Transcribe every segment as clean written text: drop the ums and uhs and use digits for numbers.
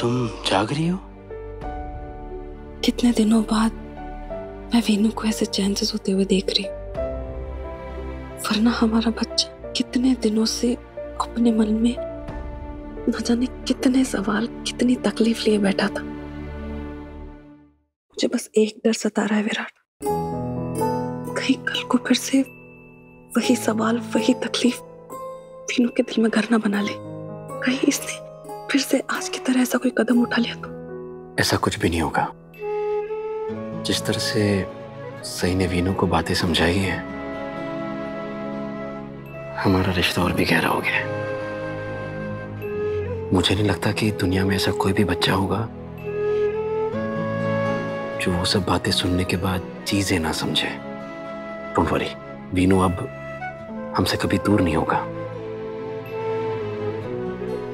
तुम जाग रही हो? कितने दिनों बाद मैं वीनू को ऐसे चैन से सोते हुए देख रही हूँ। वरना हमारा बच्चा कितने दिनों से अपने मन में न जाने कितने सवाल, कितनी तकलीफ लिए बैठा था। मुझे बस एक डर सता रहा है विराट, कहीं कल को फिर से वही सवाल, वही तकलीफ वीनू के दिल में घर न बना ले। कहीं इसने फिर से आज की तरह ऐसा कोई कदम उठा लिया तो। ऐसा कुछ भी नहीं होगा। जिस तरह से सही ने वीनू को बातें समझाई हैं, हमारा रिश्ता और भी गहरा हो गया है। मुझे नहीं लगता कि दुनिया में ऐसा कोई भी बच्चा होगा जो वो सब बातें सुनने के बाद चीजें ना समझे। डोंट वरी, वीनू अब हमसे कभी दूर नहीं होगा।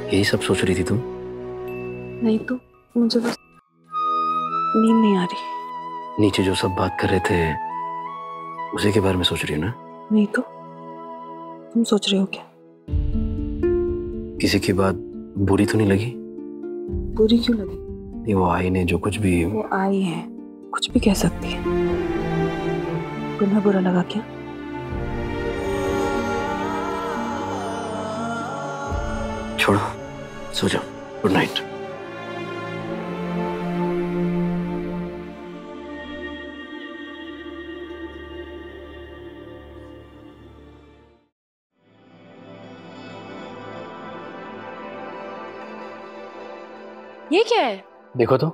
यही सब सोच रही थी तुम? नहीं तो मुझे बस नींद नहीं आ रही। नीचे जो सब बात कर रहे थे उसी के बारे में सोच रही हो ना? नहीं तो तुम सोच रहे हो क्या? किसी की बात बुरी तो नहीं लगी? बुरी क्यों लगी? ये वो आई ने जो कुछ भी। वो आई है, कुछ भी कह सकती है। तुम्हें बुरा लगा क्या? छोड़ो, सो जाओ। Good night. ये क्या है? देखो तो।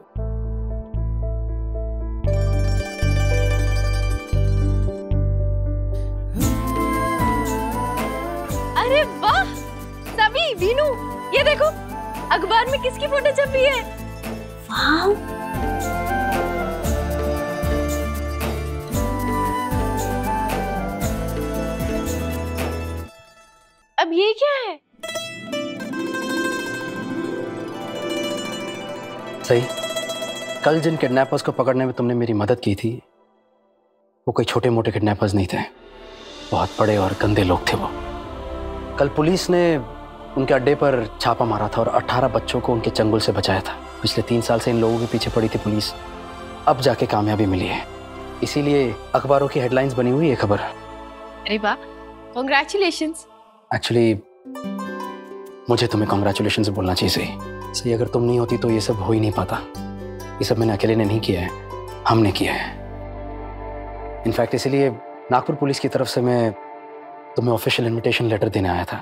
अरे वाह सभी, वीनू, ये देखो अखबार में किसकी फोटो छपी है। वाह, अब ये क्या है? सही, कल जिन किडनैपर्स को पकड़ने में तुमने मेरी मदद की थी वो कोई छोटे मोटे किडनैपर्स नहीं थे, बहुत बड़े और गंदे लोग थे वो। कल पुलिस ने उनके अड्डे पर छापा मारा था और 18 बच्चों को उनके चंगुल से बचाया था। पिछले 3 साल से इन लोगों के पीछे पड़ी थी पुलिस, अब जाके कामयाबी मिली है। इसीलिए अखबारों की हेडलाइंस बनी हुई है खबर। अरे वाह, कांग्रेचुलेशंस। एक्चुअली मुझे तुम्हें कांग्रेचुलेशंस बोलना चाहिए। सही, अगर तुम नहीं होती तो ये सब हो ही नहीं पाता। ये सब मैंने अकेले ने नहीं किया है, हमने किया है। इनफैक्ट इसीलिए नागपुर पुलिस की तरफ से मैं तुम्हें ऑफिशियल इनविटेशन लेटर देने आया था।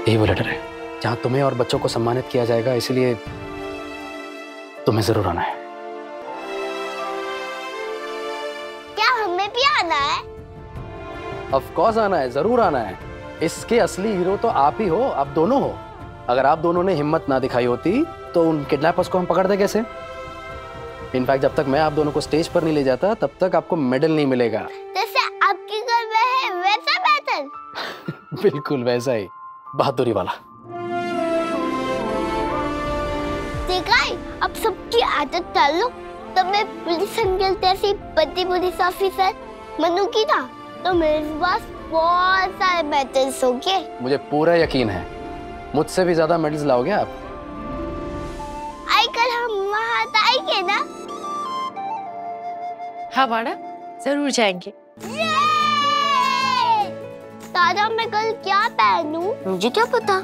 यही वो लेटर है जहां तुम्हें और बच्चों को सम्मानित किया जाएगा, इसीलिए तुम्हें जरूर आना है। क्या हमें भी आना है? ऑफ कोर्स आना है, जरूर आना है। इसके असली हीरो तो आप ही हो, आप दोनों हो। अगर आप दोनों ने हिम्मत ना दिखाई होती तो उन किडनैपर्स को हम पकड़ते कैसे? इनफैक्ट जब तक मैं आप दोनों को स्टेज पर नहीं ले जाता तब तक आपको मेडल नहीं मिलेगा। जैसे आपके घर में है वैसा मेडल? बिल्कुल वैसा ही, बहादुरी वाला। देखा है, अब सबकी आदत डालो। तब मैं पुलिस अंकल जैसी बड़ी पुलिस ऑफिसर बनूंगी ना, तो मेरे पास बहुत सारे मेडल्स होंगे। मुझे पूरा यकीन है, मुझसे भी ज्यादा मेडल्स लाओगे आप। आजकल हम वहाँ जाएंगे ना? हाँ बाड़ा, जरूर जाएंगे। दादा, मैं कल क्या पहनूं? मुझे क्या पता।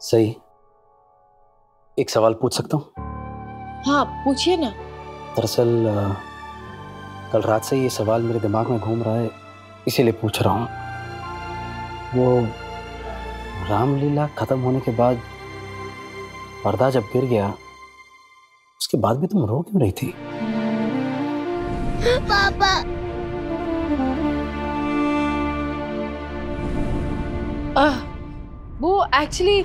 सही, एक सवाल पूछ सकता हूँ? हाँ पूछिए ना। दरअसल कल रात से ये सवाल मेरे दिमाग में घूम रहा है, इसीलिए पूछ रहा हूँ। वो रामलीला खत्म होने के बाद पर्दा जब गिर गया, उसके बाद भी तुम रो क्यों रही थी? पापा, वो एक्चुअली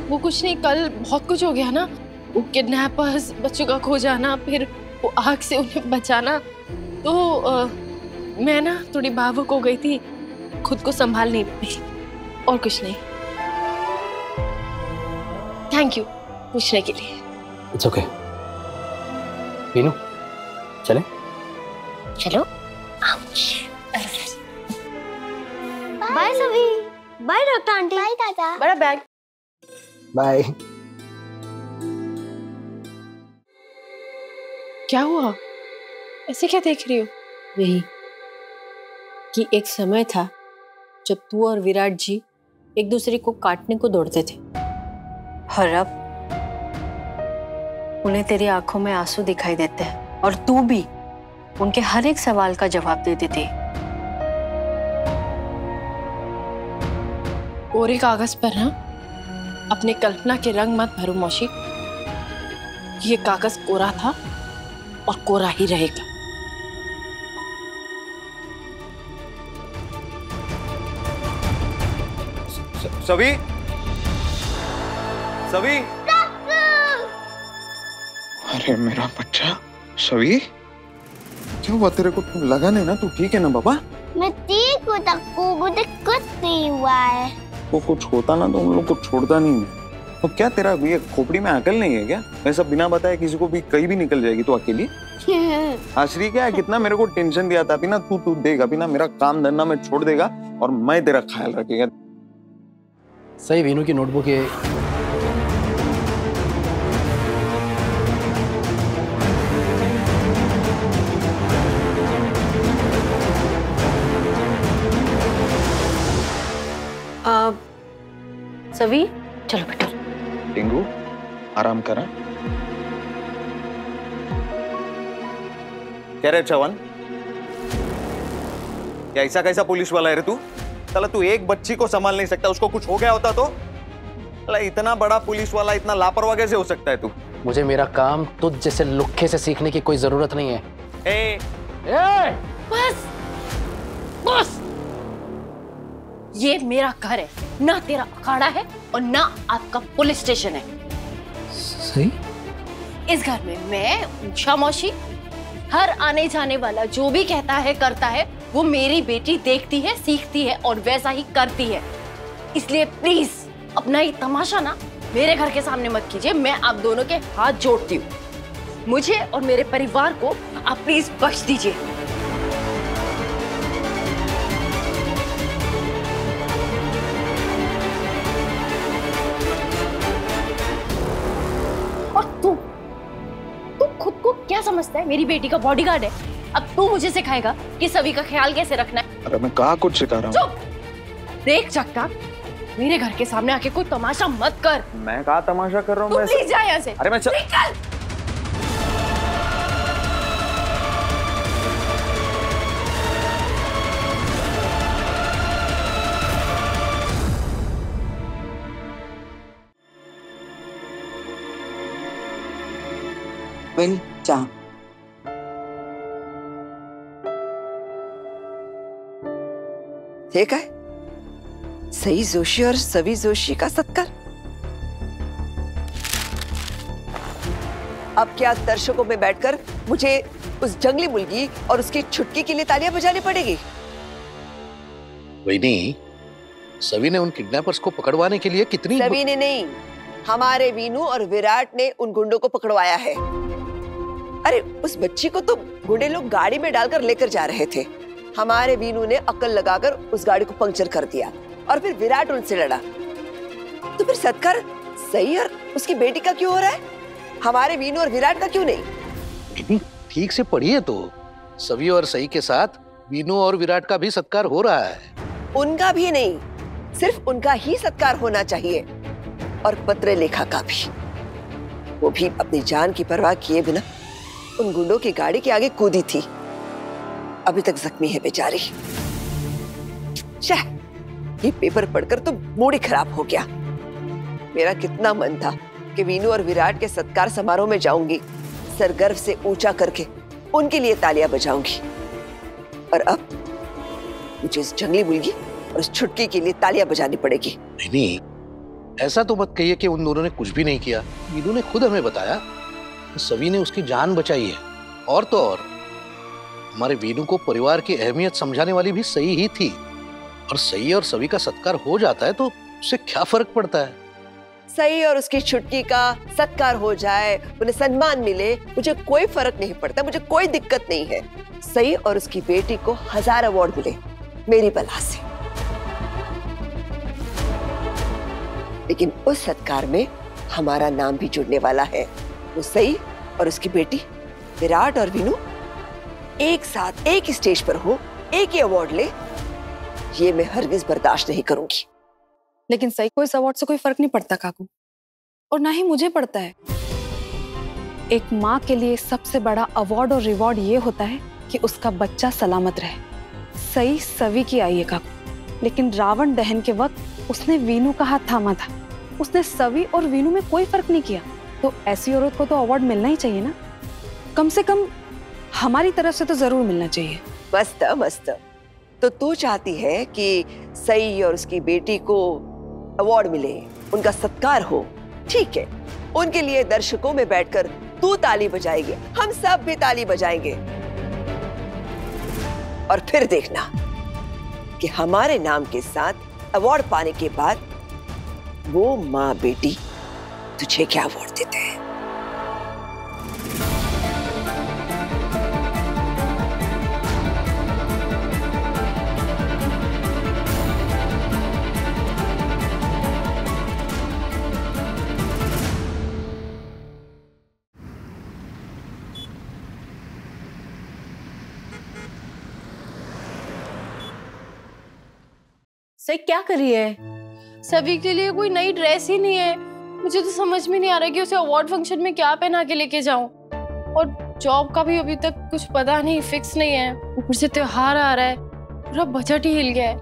वो कुछ नहीं, कल बहुत कुछ हो गया ना। वो किडनैपर्स, बच्चों का खो जाना, फिर वो आग से उन्हें बचाना, तो मैं ना थोड़ी भावुक हो गई थी, खुद को संभाल नहीं पाई, और कुछ नहीं। थैंक यू पूछने के लिए। It's okay. वीनू चले? चलो। बाय सभी। By doctor aunty. बाय दादा। बड़ा बैग। बाय। क्या हुआ? ऐसे क्या देख रही हो? यही कि एक समय था जब तू और विराट जी एक दूसरे को काटने को दौड़ते थे, और अब उन्हें तेरी आंखों में आंसू दिखाई देते हैं और तू भी उनके हर एक सवाल का जवाब दे देती है। कोरे कागज पर ना अपने कल्पना के रंग मत भरो मौसी। ये कागज कोरा था और कोरा ही रहेगा। सभी सभी। अरे मेरा बच्चा सभी, क्या हुआ तेरे को? लगा नहीं ना? तू ठीक है ना बाबा? मैं ठीक हूँ तक्कू, मुझे कुछ नहीं हुआ है। वो कुछ होता ना तो उन लोग को छोड़ता नहीं मैं। तो क्या तेरा ये खोपड़ी में अकल नहीं है क्या? ऐसा बिना बताए किसी को भी कहीं भी निकल जाएगी तो अकेली? आश्री क्या है, कितना मेरे को टेंशन दिया था। अभी ना तू देगा, अभी ना मेरा काम धंधा में छोड़ देगा और मैं तेरा ख्याल रखेगा। सही। वीनू की नोटबुक ये सभी चलो बेटा। टिंगू आराम करा। क्या रे चवन, क्या ऐसा कैसा पुलिस वाला है रे तू? साला तू एक बच्ची को संभाल नहीं सकता, उसको कुछ हो गया होता तो? साला इतना बड़ा पुलिस वाला इतना लापरवाह कैसे हो सकता है तू? मुझे मेरा काम तुझ जैसे लुक्खे से सीखने की कोई जरूरत नहीं है। ए, बस बस, ये मेरा घर है, ना तेरा अखाड़ा है और ना आपका पुलिस स्टेशन है। सही। इस घर में मैं, उषा मौसी, हर आने जाने वाला जो भी कहता है करता है वो मेरी बेटी देखती है, सीखती है और वैसा ही करती है। इसलिए प्लीज अपना ये तमाशा ना मेरे घर के सामने मत कीजिए। मैं आप दोनों के हाथ जोड़ती हूँ, मुझे और मेरे परिवार को आप प्लीज बख्श दीजिए। और तू खुद को क्या समझता है? मेरी बेटी का बॉडीगार्ड है। अब तू मुझे सिखाएगा कि सभी का ख्याल कैसे रखना है? अरे मैं कहाँ कुछ सिखा रहा हूँ? चुप! देख चक्का, मेरे घर के सामने आके कोई तमाशा मत कर। मैं कहाँ तमाशा कर रहा हूँ? मैं प्लीज जा यहाँ से। अरे मैं निकल। वेल जा। ठीक है, सई जोशी और सवी जोशी का सत्कार। अब क्या दर्शकों में बैठकर मुझे उस जंगली मुर्गी और उसकी छुटकी के लिए तालियां बजानी पड़ेगी? वही सभी ने उन किडनैपर्स को पकड़वाने के लिए कितनी सभी ने नहीं, हमारे वीनू और विराट ने उन गुंडों को पकड़वाया है। अरे उस बच्ची को तो गुंडे लोग गाड़ी में डालकर लेकर जा रहे थे। हमारे वीनू ने अकल लगाकर उस गाड़ी को पंक्चर कर दिया और फिर विराट उनसे लड़ा। तो फिर सत्कार सही और उसकी बेटी का क्यों हो रहा है, हमारे वीनू और विराट का क्यों नहीं? ठीक से पढ़िए तो सभी और सही के साथ वीनू और विराट का भी सत्कार हो रहा है। उनका भी नहीं, सिर्फ उनका ही सत्कार होना चाहिए, और पत्र लेखा का भी। वो भी अपनी जान की परवाह किए बिना उन गुंडों की गाड़ी के आगे कूदी थी। अभी तक जख्मी है बेचारी। ये पेपर पढ़कर तो मूड ही खराब हो गया। मेरा कितना मन था कि वीनू और विराट के सत्कार समारोह में जाऊंगी, सर गर्व से ऊंचा करके उनके लिए तालियां बजाऊंगी, और अब मुझे इस जंगली मुर्गी और इस छुटकी के लिए तालियां बजानी पड़ेगी। नहीं, ऐसा तो मत कहिए कि उन दोनों ने कुछ भी नहीं किया। वीनू ने खुद हमें बताया, सभी ने उसकी जान बचाई है। और तो और हमारे वीनू को परिवार की अहमियत समझाने वाली भी सही ही थी, और सही और सभी का सत्कार हो जाता है तो उससे क्या फर्क पड़ता है? सई और उसकी छुटकी का सत्कार हो जाए, उन्हें सम्मान मिले, मुझे कोई फर्क नहीं पड़ता, मुझे कोई दिक्कत नहीं है। सई और उसकी बेटी को 1000 अवार्ड मिले मेरी बला से, लेकिन उस सत्कार में हमारा नाम भी जुड़ने वाला है। वो सई और उसकी बेटी विराट और वीनू एक साथ एक स्टेज पर हो, एक ही अवार्ड ले, ये मैं हरगिज बर्दाश्त नहीं करूंगी। लेकिन सही को इस अवार्ड से कोई फर्क नहीं पड़ता काकू, और ना ही मुझे पड़ता है। एक माँ के लिए सबसे बड़ा अवार्ड और रिवॉर्ड ये होता है कि उसका बच्चा सलामत रहे। सही सवी की आई है काकू, लेकिन रावण दहन के वक्त उसने वीनू का हाथ थामा था। उसने सवी और वीनू में कोई फर्क नहीं किया। तो ऐसी औरत को तो अवार्ड मिलना ही चाहिए ना, कम से कम हमारी तरफ से तो जरूर मिलना चाहिए। मस्त मस्त। तो तू चाहती है कि सई और उसकी बेटी को अवार्ड मिले, उनका सत्कार हो, ठीक है। उनके लिए दर्शकों में बैठकर तू ताली बजाएगी, हम सब भी ताली बजाएंगे, और फिर देखना कि हमारे नाम के साथ अवार्ड पाने के बाद वो माँ बेटी तुझे क्या अवार्ड देते हैं। सही क्या कर रही है? सभी के लिए कोई नई ड्रेस ही नहीं है। मुझे तो समझ में नहीं आ रहा कि उसे अवार्ड फंक्शन में क्या पहना के लेके जाऊं, और जॉब का भी अभी तक कुछ पता नहीं, फिक्स नहीं है। ऊपर से त्योहार आ रहा है, पूरा बजट ही हिल गया है।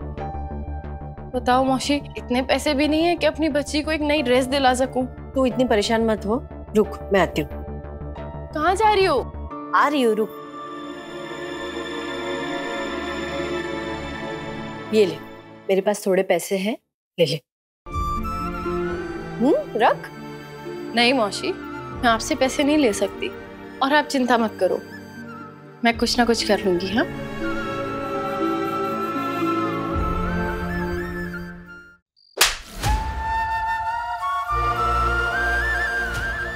बताओ मौसी, इतने पैसे भी नहीं है कि अपनी बच्ची को एक नई ड्रेस दिला सकूं। तू इतनी परेशान मत हो, रुक मैं आती हूँ। कहाँ जा रही हो? आ रही हूँ, रुक। ये ले, मेरे पास थोड़े पैसे हैं, ले ले। रख। नहीं मौसी, मैं आपसे पैसे नहीं ले सकती, और आप चिंता मत करो, मैं कुछ ना कुछ कर लूंगी। हाँ,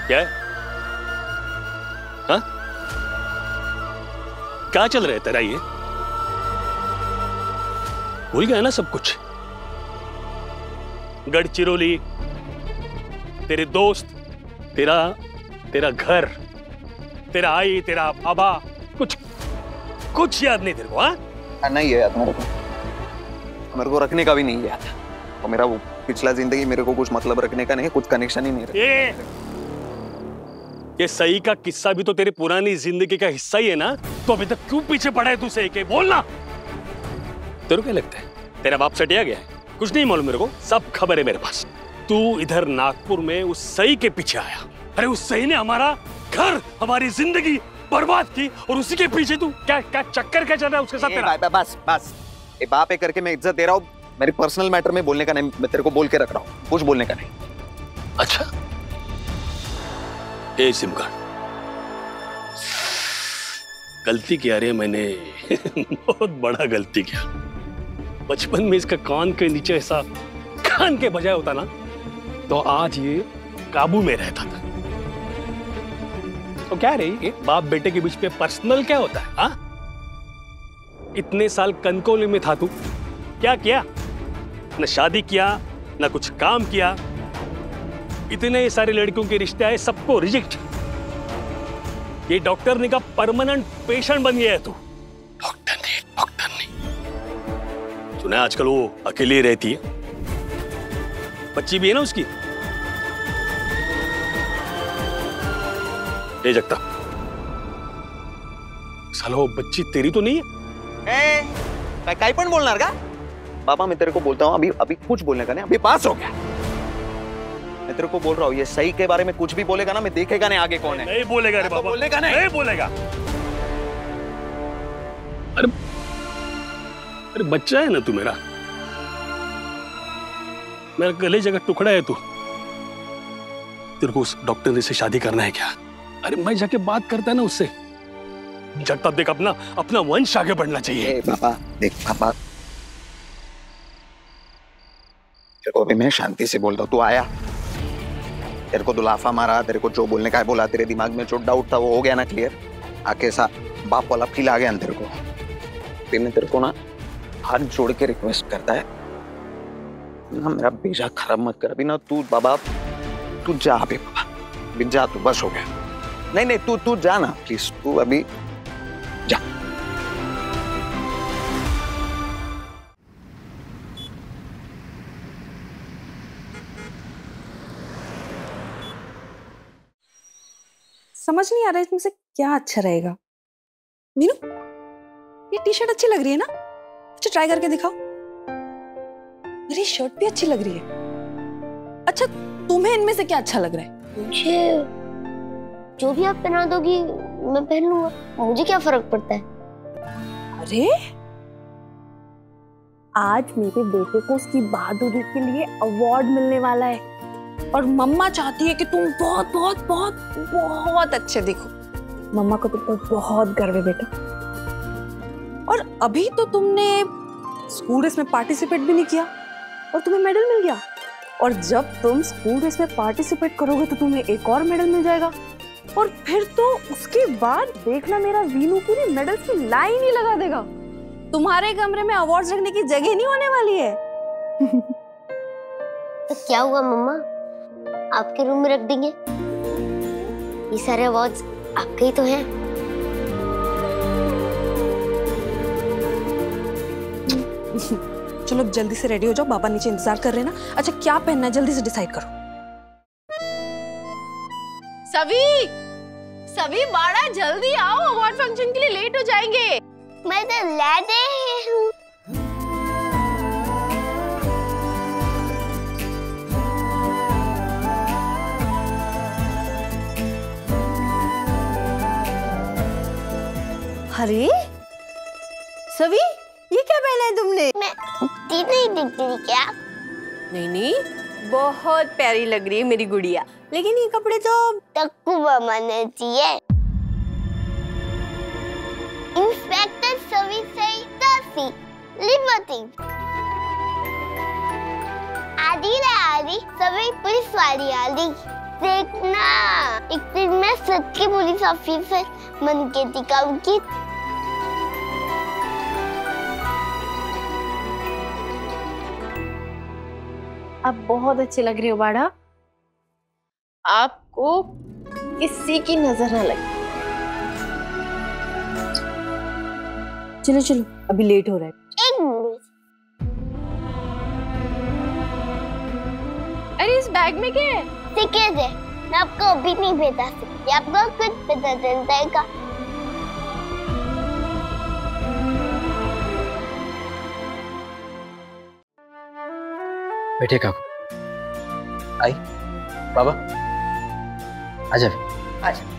क्या है? हाँ? क्या चल रहा है तेरा ये? भूल गया ना सब कुछ? गढ़चिरौली, तेरे दोस्त, तेरा घर, तेरा आई, तेरा बाबा, कुछ याद नहीं तेरे को? हाँ, नहीं है याद मेरे को रखने का भी नहीं याद, और मेरा वो पिछला जिंदगी मेरे को कुछ मतलब रखने का नहीं, कुछ कनेक्शन ही नहीं रहा। ये सही का किस्सा भी तो तेरी पुरानी जिंदगी का हिस्सा ही है ना, तो अभी तक क्यों पीछे पड़ा है तू सही के? बोलना। तेरे को क्या लगता है तेरा बाप सटिया गया है? कुछ नहीं मालूम मेरे को, सब खबर है मेरे पास। तू इधर नागपुर में उस सही के पीछे आया। अरे उस सही ने हमारा घर, हमारी जिंदगी बर्बाद की, और उसी के पीछे तू क्या चक्कर क्या चल रहा है उसके साथ तेरा? बस ये बाप है करके मैं इज्जत दे रहा हूँ। मेरे पर्सनल मैटर में बोलने का नहीं, मैं तेरे को बोल के रख रहा हूँ, कुछ बोलने का नहीं। अच्छा, ए सिमका, गलती किया रे मैंने बहुत बड़ा गलती किया। बचपन में इसका कान के नीचे ऐसा कान के बजाय होता ना, तो आज ये काबू में रहता था। तो क्या रे, ये बाप बेटे के बीच में पर्सनल क्या होता है? हाँ, इतने साल कनकोली में था तू, क्या किया? न शादी किया, न कुछ काम किया। इतने सारे लड़कियों के रिश्ते आए, सबको रिजेक्ट। ये डॉक्टर ने का परमानेंट पेशेंट बन गया है तू। डॉक्टर नहीं सुना, आजकल वो अकेली रहती है, बच्ची भी है ना उसकी। ये जगता साला, वो बच्ची तेरी तो नहीं है? काय पण बोलणार का? पापा मैं तेरे को बोलता हूँ, अभी कुछ बोलने का नहीं, अभी पास हो गया। मैं तेरे को बोल रहा हूँ, ये सही के बारे में कुछ भी बोलेगा ना, मैं देखेगा नहीं आगे कौन है। नहीं बोलेगा रे बाबा, बोलेगा नहीं बोलेगा। अरे बच्चा है ना तू मेरा गले जगह टुकड़ा है तू। तेरे को उस डॉक्टर से शादी करना है क्या? अरे मैं जाके बात करता है ना उससे, जब तब देख अपना वंश आगे बढ़ना चाहिए। पापा देख, पापा तेरे को अभी मैं शांति से बोल रहा हूँ, तू आया तेरे को दुलाफा मारा, तेरे को जो बोलने का है बोला, तेरे दिमाग में जो डाउट था वो हो गया ना क्लियर। आके सा बाप वाला फील आ गया ना तेरे को। मैं तेरे को ना हाथ जोड़ के रिक्वेस्ट करता है ना, मेरा बेजा खराब मत कर अभी ना। तू बाबा तू जा अभी, बाबा अभी जा तू, बस हो गया। नहीं नहीं तू जा ना प्लीज, तू अभी जा। समझ नहीं आ रहा है इसमें से क्या अच्छा रहेगा। मीनू, ये टी शर्ट अच्छी लग रही है ना? अच्छा ट्राई करके दिखाओ। मेरी शर्ट भी अच्छी लग रही है। अच्छा तुम्हें इनमें से क्या अच्छा लग रहा है? मुझे जो भी आप पहना दोगी मैं पहन लूंगा, मुझे क्या फर्क पड़ता है। अरे आज मेरे बेटे को उसकी बहादुरी के लिए अवार्ड मिलने वाला है और मम्मा चाहती है कि तुम बहुत बहुत बहुत बहुत अच्छे दिखो। मम्मा को तुम पर बहुत गर्व है बेटा। और अभी तो तुमने स्कूल रेस में पार्टिसिपेट भी नहीं किया और तुम्हें मेडल मिल गया। और जब तुम स्कूल रेस में पार्टिसिपेट करोगे तो तुम्हें एक और मेडल मिल जाएगा। और फिर तो उसके बाद देखना मेरा वीनू पूरी मेडल्स की लाइन ही लगा देगा। तुम्हारे कमरे में अवार्ड्स रखने की जगह नहीं होने वाली है। तो क्या हुआ मम्मा, आपके रूम में रख देंगे। ये सारे अवार्ड्स आपके ही तो हैं। चलो जल्दी से रेडी हो जाओ, बाबा नीचे इंतजार कर रहे हैं ना। अच्छा क्या पहनना है जल्दी से डिसाइड करो। सभी बाड़ा जल्दी आओ, अवार्ड फंक्शन के लिए लेट हो जाएंगे। मैं तो लेटे हूँ। अरे सभी, ये क्या पहना है तुमने? मैं नहीं दिखती थी क्या? नहीं, बहुत प्यारी लग रही है मेरी गुड़िया, लेकिन ये कपड़े तो टक्कू मामा ने दिए। इंस्पेक्टर सभी सही तासी लिबर्टी आदि रे आदि सभी पुलिस वाली आदि। देखना एक दिन मैं सच की पुलिस ऑफिसर बन के दिखाऊंगी। आप बहुत अच्छे लग रहे हो बाड़ा, आपको किसी की नजर ना लगे। चलो चलो, अभी लेट हो रहा है। एक मिनट, अरे इस बैग में क्या है? टिकट है, मैं आपको अभी नहीं बता सकती, आपको खुद पता चल जाएगा। बैठे काकू। आई बाबा, आजा आजा।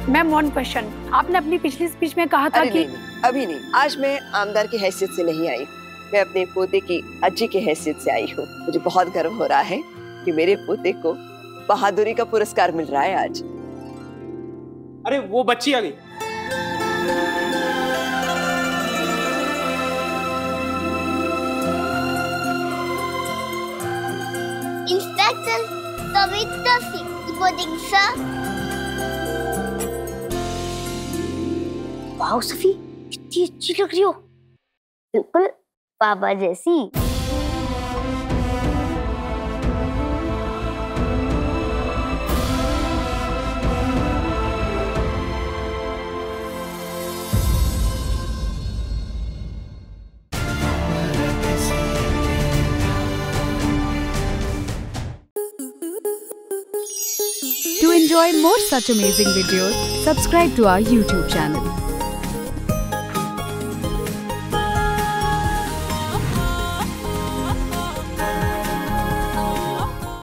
मैम वन क्वेश्चन, आपने अपनी पिछली स्पीच में कहा था कि नहीं, अभी नहीं, आज मैं आमदार की हैसियत से नहीं आई, मैं अपने पोते की अज्जी की हैसियत से आई हूँ। मुझे बहुत गर्व हो रहा है कि मेरे पोते को बहादुरी का पुरस्कार मिल रहा है आज। अरे वो बच्ची आ गई। इंस्पेक्टर सभी तासी रिपोर्टिंग सर। वाओ सफी, कितनी अच्छी लग रही हो, बिल्कुल पापा जैसी। to enjoy more such amazing videos, subscribe to our YouTube channel.